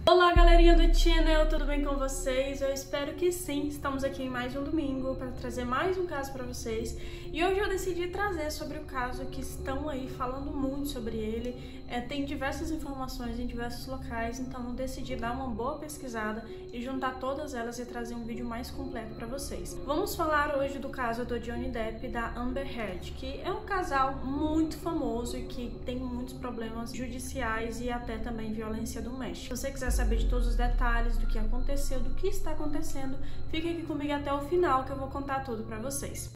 Olá galerinha do channel, tudo bem com vocês? Eu espero que sim, estamos aqui em mais um domingo para trazer mais um caso para vocês. E hoje eu decidi trazer sobre o caso que estão aí falando muito sobre ele. Tem diversas informações em diversos locais, então eu decidi dar uma boa pesquisada e juntar todas elas e trazer um vídeo mais completo para vocês. Vamos falar hoje do caso do Johnny Depp e da Amber Heard, que é um casal muito famoso e que tem muitos problemas judiciais e até também violência doméstica. Se você quiser saber de todos os detalhes do que aconteceu, do que está acontecendo, fique aqui comigo até o final que eu vou contar tudo para vocês.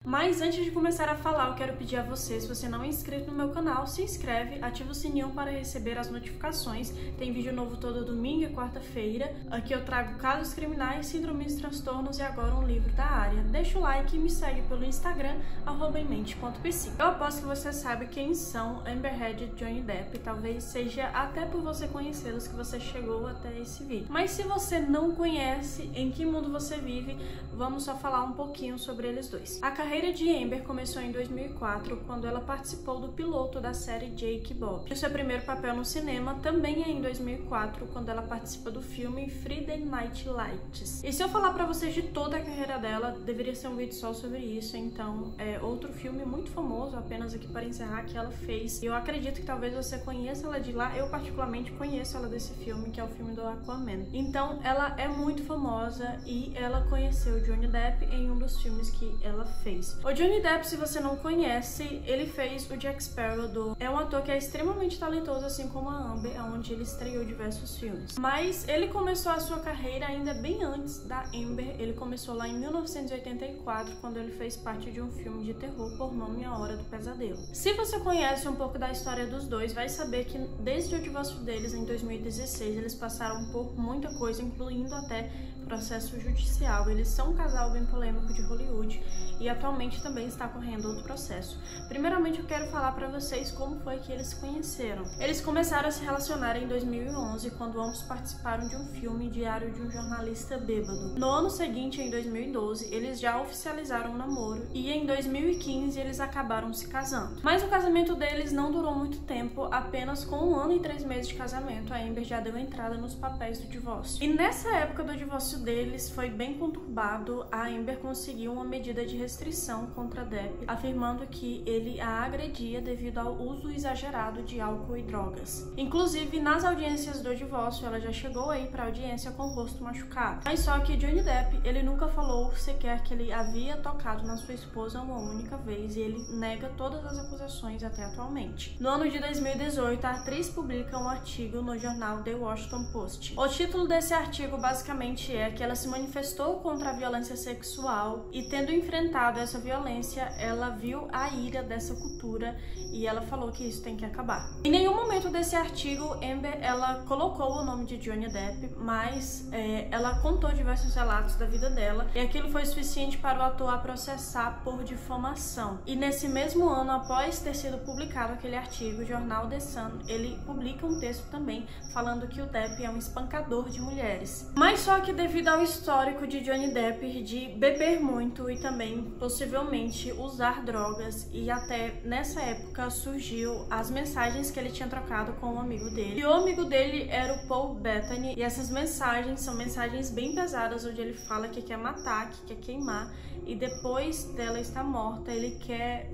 Mas antes de começar a falar, eu quero pedir a você, se você não é inscrito no meu canal, se inscreve, ativa o sininho para receber as notificações. Tem vídeo novo todo domingo e quarta-feira. Aqui eu trago casos criminais, síndromes e transtornos e agora um livro da área. Deixa o like e me segue pelo Instagram, @emente.pc. Eu aposto que você sabe quem são Amber Heard e Johnny Depp. Talvez seja até por você conhecê-los que você chegou até esse vídeo. Mas se você não conhece, em que mundo você vive, vamos só falar um pouquinho sobre eles dois. A carreira de Amber começou em 2004, quando ela participou do piloto da série Jake e Bob. O seu primeiro papel no cinema também é em 2004, quando ela participa do filme Friday Night Lights. E se eu falar pra vocês de toda a carreira dela, deveria ser um vídeo só sobre isso, então é outro filme muito famoso, apenas aqui para encerrar, que ela fez. E eu acredito que talvez você conheça ela de lá, eu particularmente conheço ela desse filme, que é o filme do Aquaman. Então ela é muito famosa e ela conheceu Johnny Depp em um dos filmes que ela fez. O Johnny Depp, se você não conhece, ele fez o Jack Sparrow. É um ator que é extremamente talentoso, assim como a Amber, onde ele estreou diversos filmes. Mas ele começou a sua carreira ainda bem antes da Amber. Ele começou lá em 1984, quando ele fez parte de um filme de terror por nome A Hora do Pesadelo. Se você conhece um pouco da história dos dois, vai saber que desde o divórcio deles em 2016, eles passaram por muita coisa, incluindo até processo judicial. Eles são um casal bem polêmico de Hollywood e atualmente também está correndo outro processo. Primeiramente, eu quero falar para vocês como foi que eles se conheceram. Eles começaram a se relacionar em 2011, quando ambos participaram de um filme Diário de um Jornalista Bêbado. No ano seguinte, em 2012, eles já oficializaram o namoro e em 2015 eles acabaram se casando. Mas o casamento deles não durou muito tempo, apenas com 1 ano e 3 meses de casamento, a Amber já deu entrada nos papéis do divórcio. E nessa época do divórcio deles foi bem conturbado. A Amber conseguiu uma medida de restrição contra Depp, afirmando que ele a agredia devido ao uso exagerado de álcool e drogas. Inclusive, nas audiências do divórcio, ela já chegou aí para audiência com o rosto machucado. Mas só que Johnny Depp, ele nunca falou sequer que ele havia tocado na sua esposa uma única vez e ele nega todas as acusações até atualmente. No ano de 2018, a atriz publica um artigo no jornal The Washington Post. O título desse artigo basicamente é que ela se manifestou contra a violência sexual e, tendo enfrentado essa violência, ela viu a ira dessa cultura e ela falou que isso tem que acabar. Em nenhum momento desse artigo, Amber, ela colocou o nome de Johnny Depp, mas ela contou diversos relatos da vida dela e aquilo foi suficiente para o ator a processar por difamação. E nesse mesmo ano, após ter sido publicado aquele artigo, o jornal The Sun, ele publica um texto também falando que o Depp é um espancador de mulheres. Mas só que devido ao histórico de Johnny Depp de beber muito e também possivelmente usar drogas, e até nessa época surgiu as mensagens que ele tinha trocado com um amigo dele. E o amigo dele era o Paul Bettany, e essas mensagens são mensagens bem pesadas, onde ele fala que quer matar, que quer queimar, e depois dela estar morta, ele quer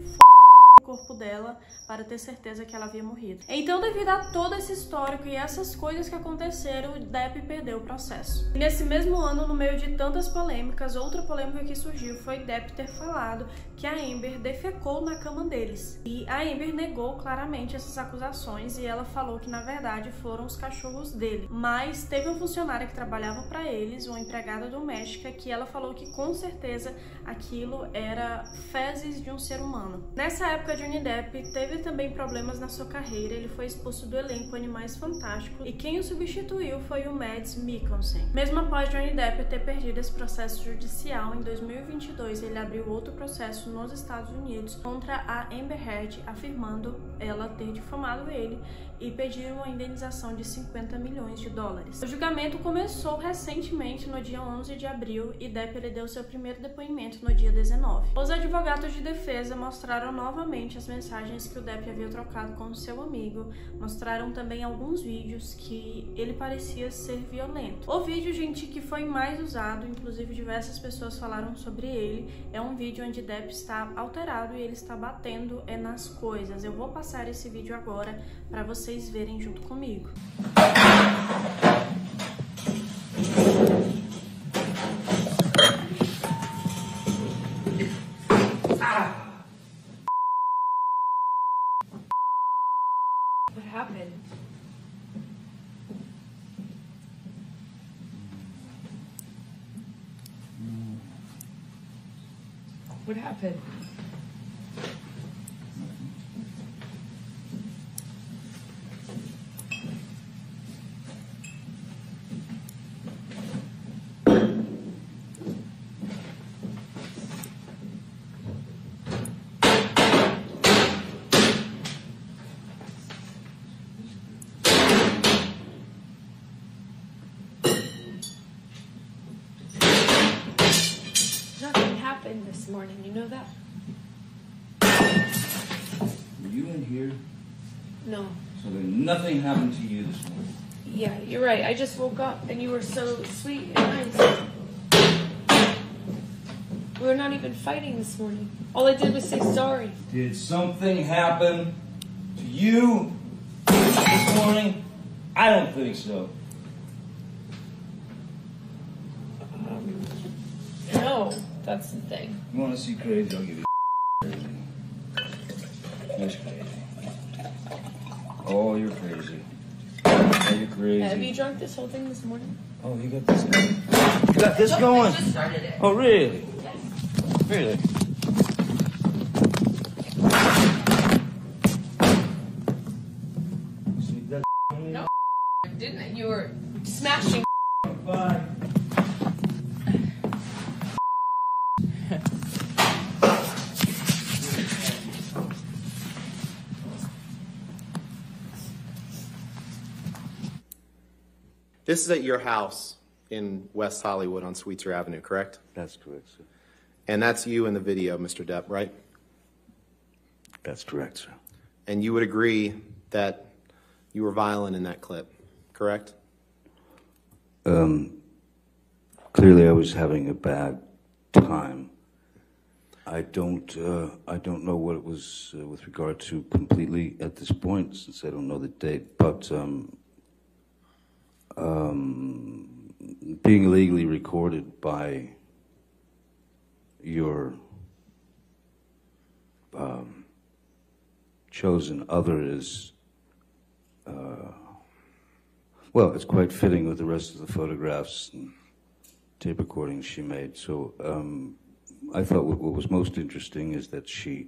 o corpo dela para ter certeza que ela havia morrido. Então, devido a todo esse histórico e essas coisas que aconteceram, o Depp perdeu o processo. E nesse mesmo ano, no meio de tantas polêmicas, outra polêmica que surgiu foi Depp ter falado que a Amber defecou na cama deles. E a Amber negou claramente essas acusações e ela falou que na verdade foram os cachorros dele. Mas teve um funcionário que trabalhava para eles, uma empregada doméstica, que ela falou que com certeza aquilo era fezes de um ser humano. Nessa época, Johnny Depp teve também problemas na sua carreira, ele foi expulso do elenco Animais Fantásticos e quem o substituiu foi o Mads Mikkelsen. Mesmo após Johnny Depp ter perdido esse processo judicial, em 2022 ele abriu outro processo nos Estados Unidos contra a Amber Heard, afirmando ela ter difamado ele e pediram uma indenização de 50 milhões de dólares. O julgamento começou recentemente no dia 11 de abril e Depp ele deu seu primeiro depoimento no dia 19. Os advogados de defesa mostraram novamente as mensagens que o Depp havia trocado com seu amigo, mostraram também alguns vídeos que ele parecia ser violento. O vídeo, gente, que foi mais usado, inclusive diversas pessoas falaram sobre ele, é um vídeo onde Depp está alterado e ele está batendo nas coisas. Eu vou passar esse vídeo agora para vocês verem junto comigo. What happened? What happened? Nothing happened this morning, you know that? Were you in here? No. So then nothing happened to you this morning? Yeah, you're right. I just woke up and you were so sweet and nice. We were not even fighting this morning. All I did was say sorry. Did something happen to you this morning? I don't think so. No, that's the thing. You want to see crazy? I'll give you crazy. That's crazy. Oh, you're crazy. Oh, you're crazy. Have you drunk this whole thing this morning? Oh, you got this going? You got this going? I just started it. Oh, really? Yes. Really? See that? No, didn't I? You were smashing. Bye. This is at your house in West Hollywood on Sweetser Avenue, correct? That's correct, sir. And that's you in the video, Mr. Depp, right? That's correct, sir. And you would agree that you were violent in that clip, correct? Clearly, I was having a bad time. I don't know what it was with regard to completely at this point, since I don't know the date. But being illegally recorded by your chosen other is, well, it's quite fitting with the rest of the photographs and tape recordings she made. So I thought what was most interesting is that she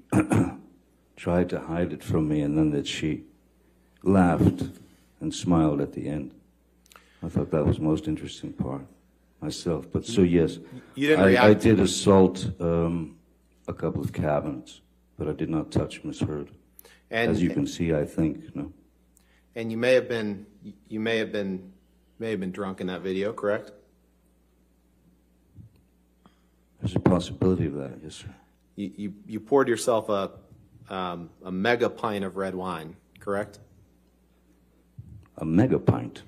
tried to hide it from me, and then that she laughed and smiled at the end. I thought that was the most interesting part myself. But so yes, You didn't react I did assault a couple of cabinets, but I did not touch Miss Heard. And, As you can see, I think, no. and you may have been drunk in that video, correct? There's a possibility of that, yes, sir. You poured yourself a mega pint of red wine, correct? A mega pint.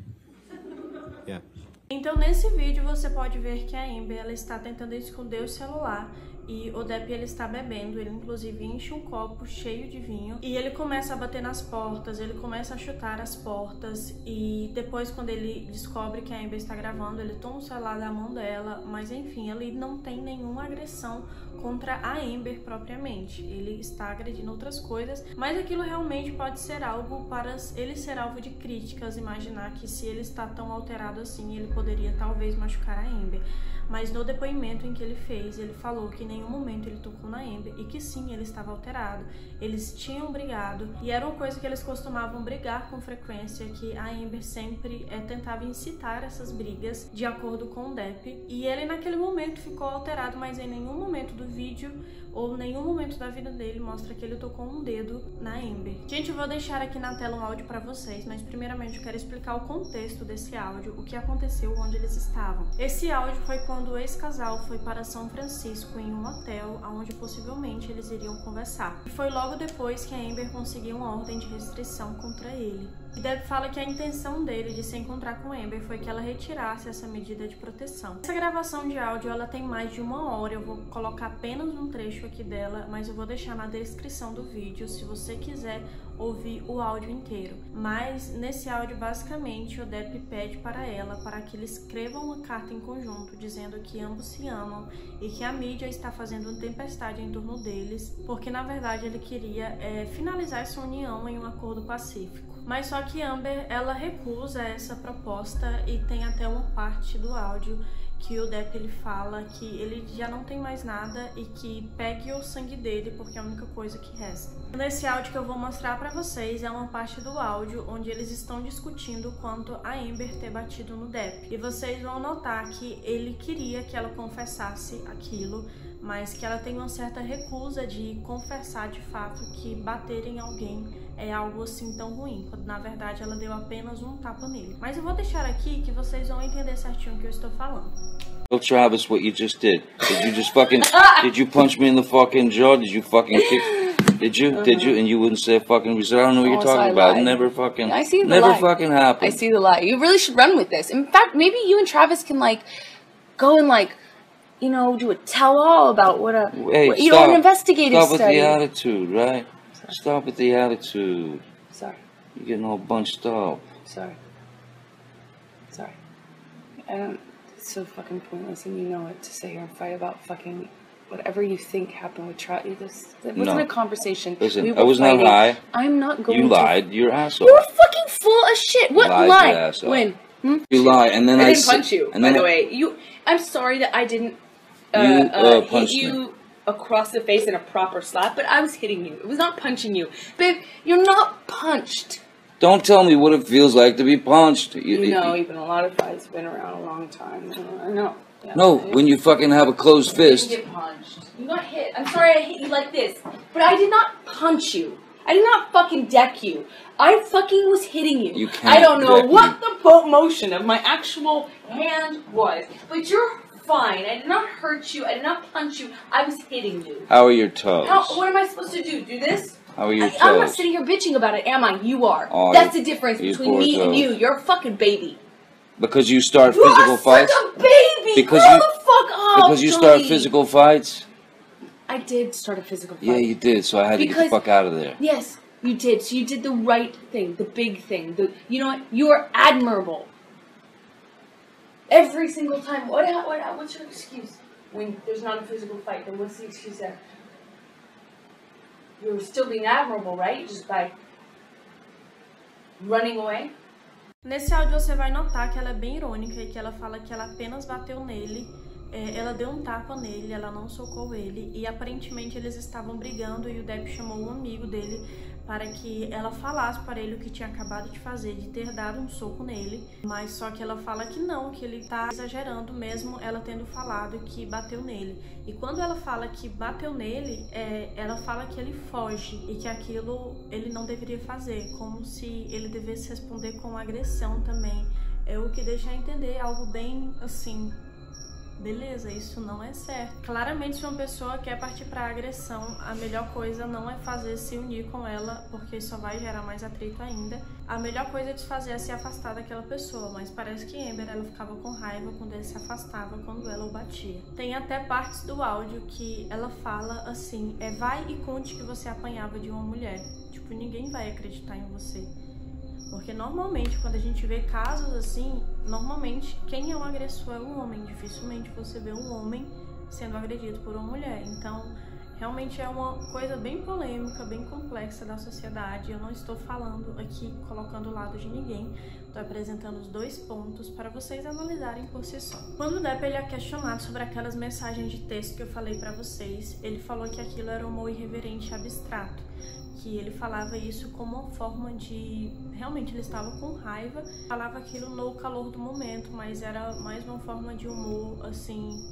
Yeah. Então nesse vídeo você pode ver que a Amber ela está tentando esconder o celular e o Depp ele está bebendo, ele inclusive enche um copo cheio de vinho e ele começa a bater nas portas, ele começa a chutar as portas e depois quando ele descobre que a Amber está gravando, ele toma o celular da mão dela, mas enfim, ele não tem nenhuma agressão contra a Amber propriamente. Ele está agredindo outras coisas, mas aquilo realmente pode ser algo para ele ser alvo de críticas, imaginar que se ele está tão alterado assim, ele poderia talvez machucar a Amber. Mas no depoimento em que ele fez, ele falou que em nenhum momento ele tocou na Amber e que sim, ele estava alterado. Eles tinham brigado e era uma coisa que eles costumavam brigar com frequência, que a Amber sempre tentava incitar essas brigas de acordo com o Depp. E ele naquele momento ficou alterado, mas em nenhum momento do vídeo ou nenhum momento da vida dele mostra que ele tocou um dedo na Amber. Gente, eu vou deixar aqui na tela um áudio pra vocês, mas primeiramente eu quero explicar o contexto desse áudio, o que aconteceu, onde eles estavam. Esse áudio foi quando o ex-casal foi para São Francisco em um hotel, onde possivelmente eles iriam conversar. E foi logo depois que a Amber conseguiu uma ordem de restrição contra ele. E Depp fala que a intenção dele de se encontrar com Amber foi que ela retirasse essa medida de proteção. Essa gravação de áudio ela tem mais de 1 hora, eu vou colocar apenas um trecho aqui dela, mas eu vou deixar na descrição do vídeo se você quiser ouvir o áudio inteiro. Mas nesse áudio basicamente o Depp pede para ela para que eles escrevam uma carta em conjunto dizendo que ambos se amam e que a mídia está fazendo uma tempestade em torno deles, porque na verdade ele queria finalizar essa união em um acordo pacífico. Mas só que Amber, ela recusa essa proposta e tem até uma parte do áudio que o Depp ele fala que ele já não tem mais nada e que pegue o sangue dele porque é a única coisa que resta. Nesse áudio que eu vou mostrar pra vocês é uma parte do áudio onde eles estão discutindo quanto a Amber ter batido no Depp. E vocês vão notar que ele queria que ela confessasse aquilo, mas que ela tem uma certa recusa de confessar de fato que bater em alguém é algo assim tão ruim, quando na verdade ela deu apenas um tapa nele. Mas eu vou deixar aqui que vocês vão entender certinho o que eu estou falando. Tell Travis what you just did. Did you just fucking, did you punch me in the fucking jaw? Did you fucking kick? Did you? Did you? And you wouldn't say a fucking reason. I don't know what you're talking about. Never fucking, I see the never lie. fucking happened. I see the lie. You really should run with this. In fact, maybe you and Travis can like go and like, you know, do a tell-all about what a, Hey, what, you know, an investigative stop with study. the attitude, right? Sorry. Stop with the attitude. Sorry. You're getting all bunched up. Sorry. Sorry. I don't. It's so fucking pointless, and you know it, to sit here and fight about fucking whatever you think happened with Travis. It wasn't a conversation. Listen, we I was not fighting. high. I'm not going You to. lied. You're an asshole. You were fucking full of shit. What Lied, lie? you asshole. When? Hmm? You lie, and then I I didn't punch you, and by then the way. I'm sorry that I didn't You, hit punched you across the face in a proper slap, but I was hitting you. It was not punching you. Babe, you're not punched. Don't tell me what it feels like to be punched. You know, even a lot of fights have been around a long time. I know. Yeah, No, when you fucking have a closed you fist. didn't get punched. You got hit. I'm sorry I hit you like this, but I did not punch you. I did not fucking deck you. I fucking was hitting you. You can't I don't know deck what me. the motion of my actual hand was, but you're fine. I did not hurt you. I did not punch you. I was hitting you. How are your toes? What am I supposed to do? Do this? How are your toes? I'm not sitting here bitching about it, am I? You are. Oh, That's you- the difference you between poor me and toes. you. You're a fucking baby. Because you start You physical are fights? such a baby. Because Grow you- the fuck up. Because you start Johnny. physical fights? I did start a physical fight. Yeah, you did, so I had to get the Because- fuck out of there. Yes, you did. So you did the right thing, the big thing. You know what? You are admirable. Every single time. What's your excuse when there's not a physical fight? Then what's the excuse there? You're still being admirable, right? Just by running away. Nesse áudio você vai notar que ela é bem irônica e que ela fala que ela apenas bateu nele, ela deu um tapa nele, ela não socou ele e aparentemente eles estavam brigando e o Depp chamou um amigo dele para que ela falasse para ele o que tinha acabado de fazer, de ter dado um soco nele, mas só que ela fala que não, que ele tá exagerando mesmo ela tendo falado que bateu nele. E quando ela fala que bateu nele, ela fala que ele foge e que aquilo ele não deveria fazer, como se ele devesse responder com agressão também. É o que deixa a entender algo bem assim, beleza, isso não é certo. Claramente, se uma pessoa quer partir para agressão, a melhor coisa não é se unir com ela, porque só vai gerar mais atrito ainda. A melhor coisa de se fazer é se afastar daquela pessoa, mas parece que Amber, ela ficava com raiva quando ele se afastava, quando ela o batia. Tem até partes do áudio que ela fala assim, vai e conte que você apanhava de uma mulher. Tipo, ninguém vai acreditar em você. Porque normalmente, quando a gente vê casos assim, normalmente quem é um agressor é um homem. Dificilmente você vê um homem sendo agredido por uma mulher. Então, realmente é uma coisa bem polêmica, bem complexa da sociedade. Eu não estou falando aqui, colocando o lado de ninguém. Estou apresentando os dois pontos para vocês analisarem por si só. Quando o Depp ele é questionado sobre aquelas mensagens de texto que eu falei para vocês, ele falou que aquilo era um humor irreverente e abstrato. Que ele falava isso como uma forma de... Realmente ele estava com raiva, falava aquilo no calor do momento, mas era mais uma forma de humor, assim...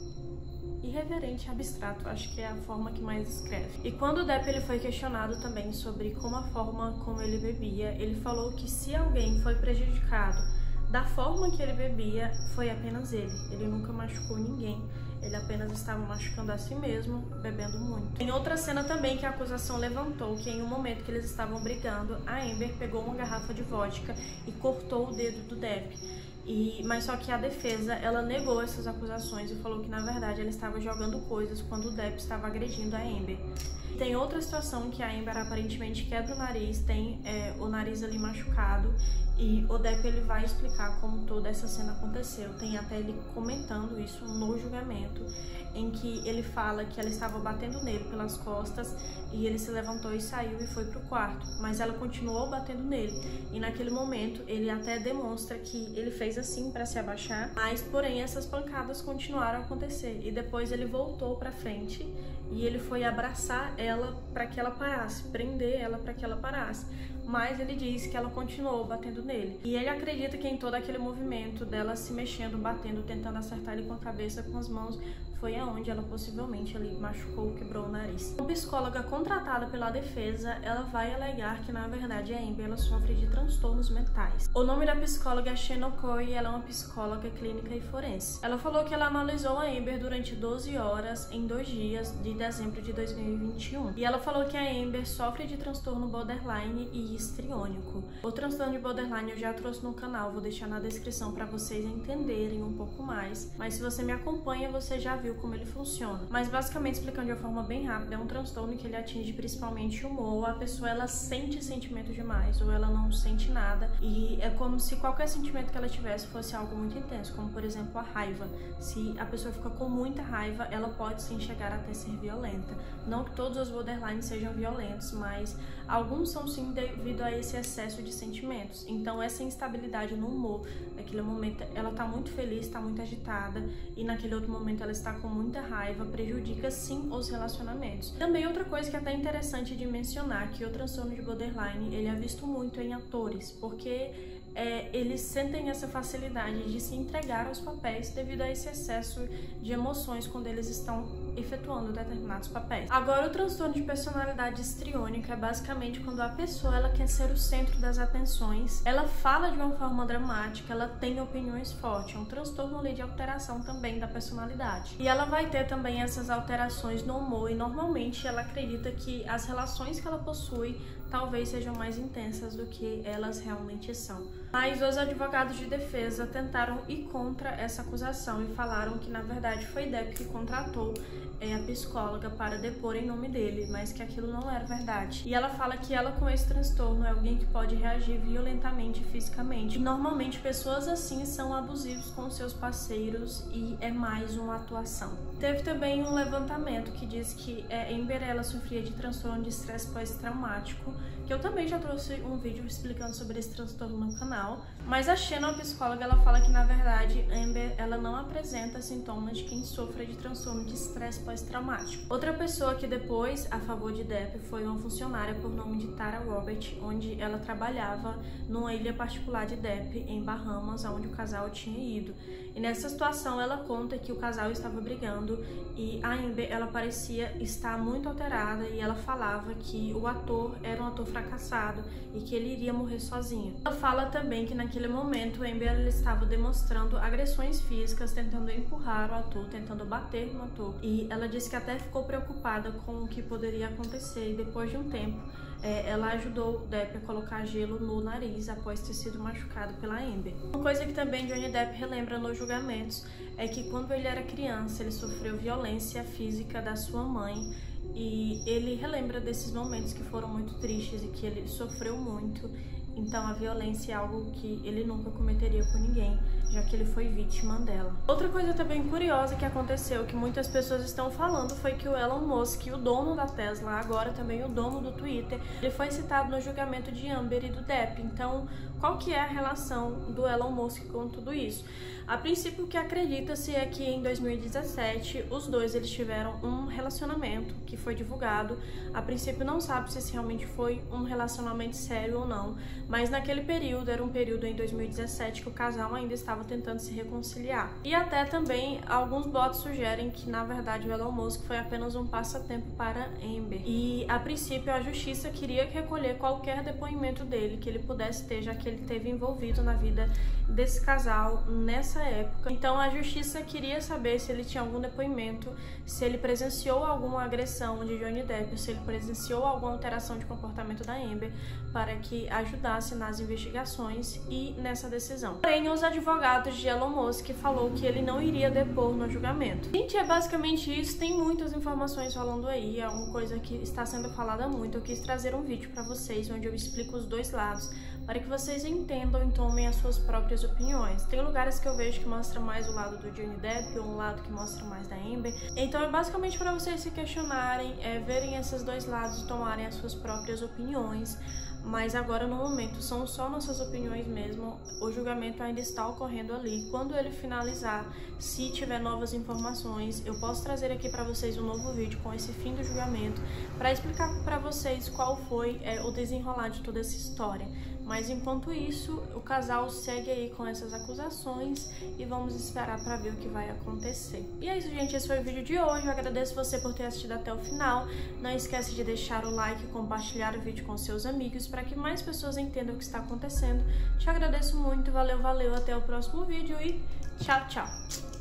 irreverente e abstrato, acho que é a forma que mais escreve. E quando o Depp ele foi questionado também sobre como a forma como ele bebia, ele falou que se alguém foi prejudicado da forma que ele bebia, foi apenas ele. Ele nunca machucou ninguém, ele apenas estava machucando a si mesmo, bebendo muito. Em outra cena também que a acusação levantou, que em um momento que eles estavam brigando, a Amber pegou uma garrafa de vodka e cortou o dedo do Depp. Mas só que a defesa, ela negou essas acusações e falou que na verdade ela estava jogando coisas quando o Depp estava agredindo a Amber. Tem outra situação que a Amber aparentemente quebra o nariz, tem o nariz ali machucado, e o Depp ele vai explicar como toda essa cena aconteceu. Tem até ele comentando isso no julgamento, em que ele fala que ela estava batendo nele pelas costas e ele se levantou e saiu e foi pro quarto, mas ela continuou batendo nele. E naquele momento ele até demonstra que ele fez assim para se abaixar, mas porém essas pancadas continuaram a acontecer. E depois ele voltou para frente e ele foi abraçar ela para que ela parasse, prender ela para que ela parasse. Mas ele diz que ela continuou batendo nele. E ele acredita que em todo aquele movimento dela se mexendo, batendo, tentando acertar ele com a cabeça, com as mãos, foi aonde ela possivelmente ali machucou, quebrou o nariz. Uma psicóloga contratada pela defesa, ela vai alegar que na verdade a Amber ela sofre de transtornos mentais. O nome da psicóloga é Shannon Coy e ela é uma psicóloga clínica e forense. Ela falou que ela analisou a Amber durante 12 horas em 2 dias de dezembro de 2021. E ela falou que a Amber sofre de transtorno borderline e histriônico. O transtorno de borderline eu já trouxe no canal, vou deixar na descrição para vocês entenderem um pouco mais. Mas se você me acompanha, você já viu como ele funciona. Mas basicamente, explicando de uma forma bem rápida, é um transtorno que ele atinge principalmente o humor. A pessoa ela sente sentimento demais ou ela não sente nada, e é como se qualquer sentimento que ela tivesse fosse algo muito intenso, como por exemplo a raiva. Se a pessoa fica com muita raiva, ela pode sim chegar até ser violenta. Não que todos os borderlines sejam violentos, mas alguns são sim devido a esse excesso de sentimentos. Então essa instabilidade no humor, naquele momento ela tá muito feliz, tá muito agitada, e naquele outro momento ela está com muita raiva, prejudica sim os relacionamentos. Também outra coisa que é até interessante de mencionar, que o transtorno de borderline ele é visto muito em atores, porque eles sentem essa facilidade de se entregar aos papéis devido a esse excesso de emoções quando eles estão efetuando determinados papéis. Agora, o transtorno de personalidade histriônica é basicamente quando a pessoa ela quer ser o centro das atenções, ela fala de uma forma dramática, ela tem opiniões fortes, é um transtorno ali de alteração também da personalidade. E ela vai ter também essas alterações no humor e normalmente ela acredita que as relações que ela possui talvez sejam mais intensas do que elas realmente são. Mas os advogados de defesa tentaram ir contra essa acusação e falaram que na verdade foi Depp que contratou a psicóloga para depor em nome dele, mas que aquilo não era verdade. E ela fala que ela com esse transtorno é alguém que pode reagir violentamente fisicamente. E normalmente pessoas assim são abusivos com seus parceiros e é mais uma atuação. Teve também um levantamento que diz que Amber ela sofria de transtorno de estresse pós-traumático, que eu também já trouxe um vídeo explicando sobre esse transtorno no canal, mas a Shannon, a psicóloga, ela fala que na verdade Amber ela não apresenta sintomas de quem sofre de transtorno de estresse pós-traumático. Outra pessoa que depois a favor de Depp foi uma funcionária por nome de Tara Robert, onde ela trabalhava numa ilha particular de Depp em Bahamas, onde o casal tinha ido. E nessa situação ela conta que o casal estava brigando e a Amber ela parecia estar muito alterada e ela falava que o ator era um ator fracassado e que ele iria morrer sozinho. Ela fala também que naquele momento a Amber ela estava demonstrando agressões físicas, tentando empurrar o ator, tentando bater no ator. E ela disse que até ficou preocupada com o que poderia acontecer e depois de um tempo ela ajudou o Depp a colocar gelo no nariz após ter sido machucado pela Amber. Uma coisa que também Johnny Depp relembra nos julgamentos é que quando ele era criança ele sofreu violência física da sua mãe e ele relembra desses momentos que foram muito tristes e que ele sofreu muito Então a violência é algo que ele nunca cometeria com ninguém, já que ele foi vítima dela. Outra coisa também curiosa que aconteceu, que muitas pessoas estão falando, foi que o Elon Musk, o dono da Tesla, agora também o dono do Twitter, ele foi citado no julgamento de Amber e do Depp. Então, qual que é a relação do Elon Musk com tudo isso? A princípio, o que acredita-se é que em 2017, os dois eles tiveram um relacionamento que foi divulgado. A princípio não sabe se realmente foi um relacionamento sério ou não, mas naquele período, era um período em 2017 que o casal ainda estava tentando se reconciliar. E até também alguns boatos sugerem que na verdade o Elon Musk foi apenas um passatempo para Amber. E a princípio a justiça queria recolher qualquer depoimento dele que ele pudesse ter, já que ele esteve envolvido na vida desse casal nessa época. Então a justiça queria saber se ele tinha algum depoimento, se ele presenciou alguma agressão de Johnny Depp, se ele presenciou alguma alteração de comportamento da Amber, para que ajudasse nas investigações e nessa decisão. Porém, os advogados de Elon Musk falou que ele não iria depor no julgamento. Gente, é basicamente isso. Tem muitas informações falando aí, é uma coisa que está sendo falada muito. Eu quis trazer um vídeo para vocês onde eu explico os dois lados, para que vocês entendam e tomem as suas próprias opiniões. Tem lugares que eu vejo que mostra mais o lado do Johnny Depp, ou um lado que mostra mais da Amber. Então é basicamente para vocês se questionarem, verem esses dois lados e tomarem as suas próprias opiniões. Mas agora, no momento, são só nossas opiniões mesmo. O julgamento ainda está ocorrendo ali. Quando ele finalizar, se tiver novas informações, eu posso trazer aqui para vocês um novo vídeo com esse fim do julgamento, para explicar para vocês qual foi o desenrolar de toda essa história. Mas enquanto isso, o casal segue aí com essas acusações e vamos esperar para ver o que vai acontecer. E é isso, gente. Esse foi o vídeo de hoje. Eu agradeço você por ter assistido até o final. Não esquece de deixar o like e compartilhar o vídeo com seus amigos para que mais pessoas entendam o que está acontecendo. Te agradeço muito. Valeu, valeu. Até o próximo vídeo e tchau, tchau.